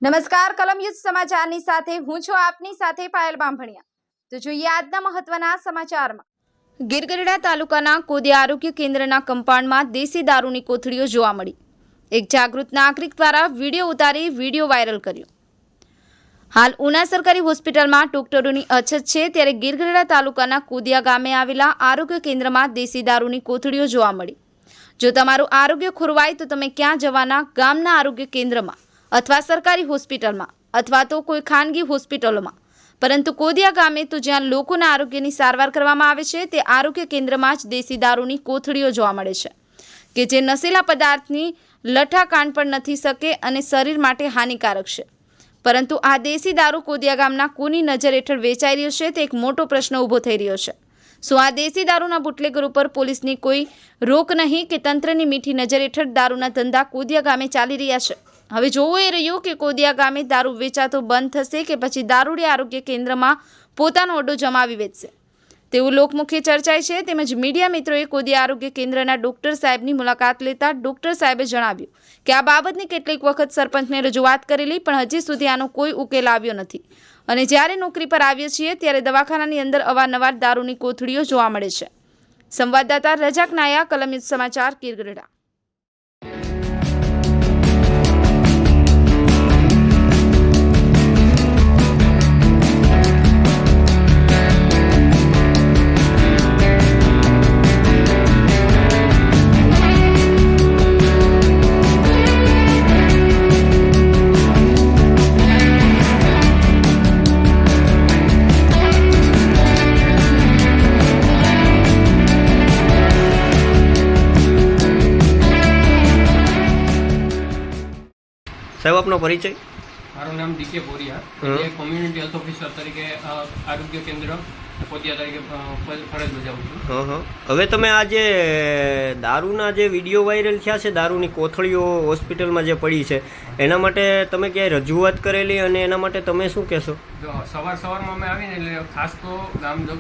નમસ્કાર કલમ યુદ્ધ સમાચારની સાથે હું છું આપની સાથે પાયલ બાંભણિયા। તો જોઈએ આજના મહત્વના સમાચારમાં। ગીરગઢડા તાલુકાના કોદિયા આરોગ્ય કેન્દ્રના કમ્પાઉન્ડમાં દેશી દારૂની કોથળીઓ જોવા મળી। એક જાગૃત નાગરિક દ્વારા વિડીયો ઉતારી વિડીયો વાયરલ કર્યો। હાલ ઉના સરકારી હોસ્પિટલમાં ડોક્ટરોની અછત છે, ત્યારે ગીરગઢડા તાલુકાના કોદિયા ગામે આવેલા આરોગ્ય કેન્દ્રમાં દેશી દારૂની કોથળીઓ જોવા મળી। જો તમારું આરોગ્ય ખોરવાય તો તમે ક્યાં જવાના? ગામના આરોગ્ય કેન્દ્રમાં અથવા સરકારી હોસ્પિટલમાં અથવા તો કોઈ ખાનગી હોસ્પિટલોમાં, પરંતુ કોદિયા ગામે તો જ્યાં લોકોના આરોગ્યની સારવાર કરવામાં આવે છે તે આરોગ્ય કેન્દ્રમાં જ દેશી દારૂની કોથળીઓ જોવા મળે છે કે જે નશીલા પદાર્થની લઠ્ઠાકાંડ પણ નથી શકે અને શરીર માટે હાનિકારક છે। પરંતુ આ દેશી દારૂ કોદિયા ગામના કોની નજર હેઠળ વેચાઈ રહ્યો છે તે એક મોટો પ્રશ્ન ઊભો થઈ રહ્યો છે। શું આ દેશી દારૂના બુટલેગર ઉપર પોલીસની કોઈ રોક નહીં કે તંત્રની મીઠી નજર હેઠળ દારૂના ધંધા કોદિયા ગામે ચાલી રહ્યા છે? હવે જોવું એ રહ્યું કે કોદિયા ગામે દારૂ વેચાતો બંધ થશે કે પછી દારૂડિયા આરોગ્ય કેન્દ્રમાં પોતાનો અડ્ડો જમાવી વેચશે તેવું લોકમુખે ચર્ચાય છે। તેમજ મીડિયા મિત્રોએ કોદિયા આરોગ્ય કેન્દ્રના ડોક્ટર સાહેબની મુલાકાત લેતા ડોક્ટર સાહેબે જણાવ્યું કે આ બાબતની કેટલીક વખત સરપંચને રજૂઆત કરેલી, પણ હજી સુધી આનો કોઈ ઉકેલ આવ્યો નથી અને જ્યારે નોકરી પર આવીએ છીએ ત્યારે દવાખાનાની અંદર અવારનવાર દારૂની કોથળીઓ જોવા મળે છે। સંવાદદાતા રજાક નાયા, કલમ યુદ્ધ સમાચાર, ગીરગઢડા। સાહેબ આપનો પરિચય? મારું નામ ડીકે બોરિયા, જે કોમ્યુનિટી હેલ્થ ઓફિસર તરીકે આરોગ્ય કેન્દ્ર કોદિયા તરીકે ફરજ બજાવું છું। હવે તમે આ જે દારૂના જે વિડીયો વાયરલ થયા છે, દારૂની કોથળીઓ હોસ્પિટલમાં જે પડી છે, એના માટે તમે ક્યાંય રજૂઆત કરેલી અને એના માટે તમે શું કહેશો? જો સવારમાં અમે આવીને એટલે ખાસ તો ગામજનો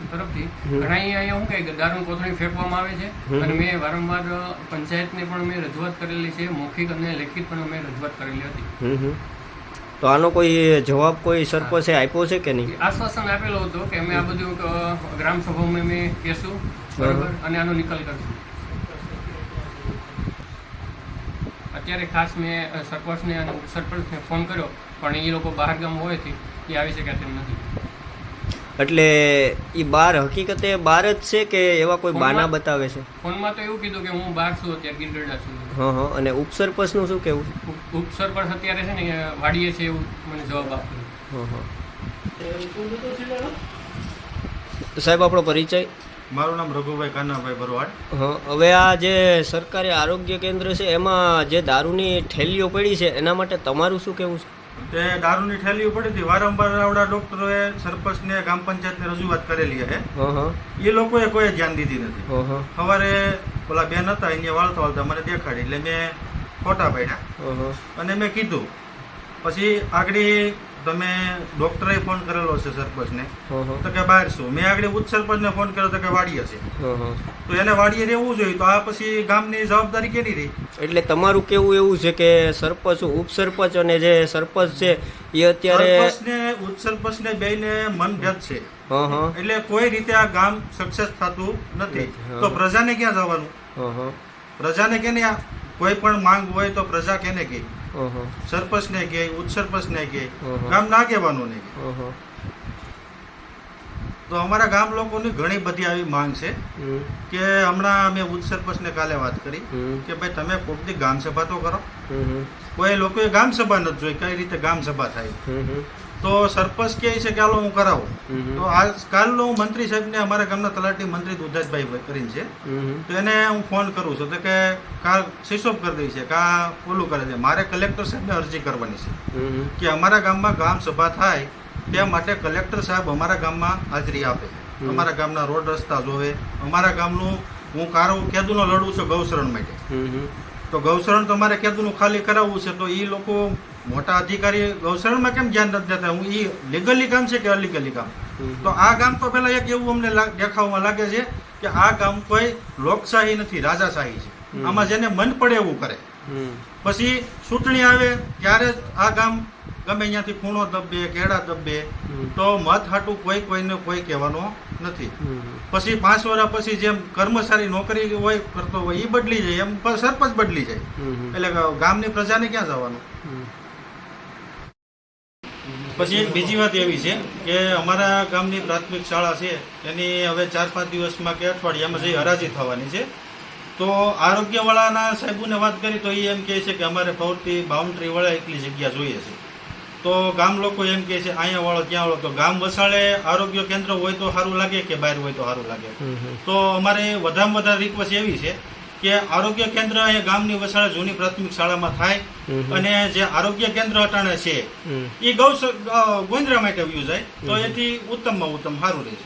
તરફથી ઘણા અહીંયા શું કહે કે દારૂની કોથળી ફેંકવામાં આવે છે અને મેં વારંવાર પંચાયતને પણ મેં રજૂઆત કરેલી છે, મૌખિક અને લેખિત પણ અમે રજૂઆત કરેલી હતી। તો આનો કોઈ જવાબ કોઈ સરપંચે આપ્યો છે કે નહીં? આશ્વાસન આપેલો હતો કે અમે આ બધું ગ્રામ સભામાં અમે કહેશું, બરાબર, અને આનો નિકાલ કરશું। અત્યારે ખાસ મેં સરપંચને અને ઉપસરપંચને ફોન કર્યો, પણ એ લોકો બહાર ગામ હોવાથી એ આવી શક્યા તેમ નથી। એટલે એ બહાર હકીકતે બહાર જ છે કે એવા કોઈ બાના બતાવે છે? ફોનમાં તો એવું કીધું કે હું બહાર છું, અત્યારે ગીરગઢડા છું। અને ઉપસરપંચનું શું કહેવું? ઉપસરપંચ અત્યારે છે ને વાડીએ છે એવું મને જવાબ આપ્યો। સાહેબ આપણો પરિચય? મારું નામ રઘુભાઈ કાનાભાઈ ભરવાડ। હવે આ જે સરકારી આરોગ્ય કેન્દ્ર છે એમાં જે દારૂની ઠેલીઓ પડી છે એના માટે તમારું શું કહેવું છે? તે દારૂની ઠેલીઓ પડી હતી, વારંવાર આવડા ડોક્ટરોએ સરપંચને ગ્રામ પંચાયતને રજૂઆત કરેલી છે, એ લોકોએ કોઈ ધ્યાન દીધી નથી। સવારે પેલા બેન હતા અહીંયા વાળતા મને દેખાડી એટલે મેં ફોટા પાડ્યા અને મેં કીધું, પછી આગળ તમે ડોક્ટરે ફોન કરેલો છે સરપંચને તો કે બહાર છું, મેં આગળ ઉચ્ચ સરપંચને ફોન કર્યો તો કે વાડીએ છે, તો એને વાડીએ રહેવું જોઈએ, તો આ પછી ગામની જવાબદારી કેની રહી? એટલે તમારું કેવું એવું છે કે સરપંચ, ઉપસરપંચ અને જે સરપંચ છે એ અત્યારે સરપંચને ઉચ્ચ સરપંચને બેયને મનભેદ છે, એટલે કોઈ રીતે આ ગામ સક્સેસ થતું નથી। તો પ્રજાને ક્યાં જવાનું? પ્રજાને કેને કોઈ પણ માંગ હોય તો પ્રજા કેને કહે? સરપંચ ને કહે, ઉચ્ચ સરપંચ ને કહે, ગામ ના કહેવાનું નહીં। તો અમારા ગામ લોકોની ઘણી બધી આવી માંગ છે કે હમણાં મેં ઉચ્ચ સરપંચને કાલે વાત કરી કે ભાઈ તમે કોઈક ગામ સભા તો કરો। કોઈ લોકોએ ગામ સભા નથી જોઈ, કઈ રીતે ગામ સભા થાય? તો સરપંચ કહે છે કે હાલો હું કરાવું, તો આજકાલનો હું મંત્રી સાહેબને, અમારા ગામના તલાટી મંત્રી દુધાજભાઈ કરીને છે, તો એને હું ફોન કરું છું તો કે કાલ સ્વિચ ઓફ કરી દે છે, કા ઓલું કરે છે। મારે કલેક્ટર સાહેબને અરજી કરવાની છે કે અમારા ગામમાં ગામ સભા થાય તે માટે કલેક્ટર સાહેબ અમારા ગામમાં હાજરી આપે, અમારા ગામના રોડ રસ્તા જોવે, અમારા ગામનું હું ખેડૂનો લડું છું ગૌશરણ માટે, તો ગૌશરણ તમારે ખેડૂનું ખાલી કરાવવું છે, તો એ લોકો મોટા અધિકારી ગૌશરણમાં કેમ ધ્યાન નથી દેતા? હું એ લીગલી કામ છે કે અલીગલી કામ? તો આ ગામ તો પેલા એક એવું અમને દેખાવમાં લાગે છે કે આ ગામ કોઈ લોકશાહી નથી, રાજાશાહી છે। આમાં જેને મન પડે એવું કરે। પછી ચૂંટણી આવે ત્યારે જ આ ગામ ગમે અહીંયાથી ખૂણો દબે કેળા દબે તો મત હાટું કોઈને કોઈ કહેવાનો નથી. પછી 5 વર્ષ પછી જેમ કર્મચારી નોકરી હોય કરતો હોય એ બદલી જાય એમ સરપંચ બદલી જાય એટલે ગામની પ્રજાને ક્યાં જવાનું. પછી એક બીજી વાત એવી છે કે અમારા ગામની પ્રાથમિક શાળા છે એની હવે 4-5 દિવસમાં કે અઠવાડિયામાં જઈ હરાજી થવાની છે. તો આરોગ્યવાળાના સાહેબોને વાત કરી તો એ એમ કહે છે કે અમારે ફરતી બાઉન્ડ્રીવાળા એટલી જગ્યા જોઈએ છે. તો ગામ લોકો એમ કહે છે અહીંયા વાળો ત્યાં વાળો. તો ગામ વસાડે આરોગ્ય કેન્દ્ર હોય તો સારું લાગે કે બહાર હોય તો સારું લાગે. તો અમારે વધારેમાં વધારે રિક્વેસ્ટ એવી છે કે આરોગ્ય કેન્દ્ર અહીંયા ગામની વસાડે જૂની પ્રાથમિક શાળામાં થાય અને જે આરોગ્ય કેન્દ્ર અટાણે છે એ ગોંદરા માટે વ્યૂ જાય તો એથી ઉત્તમમાં ઉત્તમ સારું રહેશે.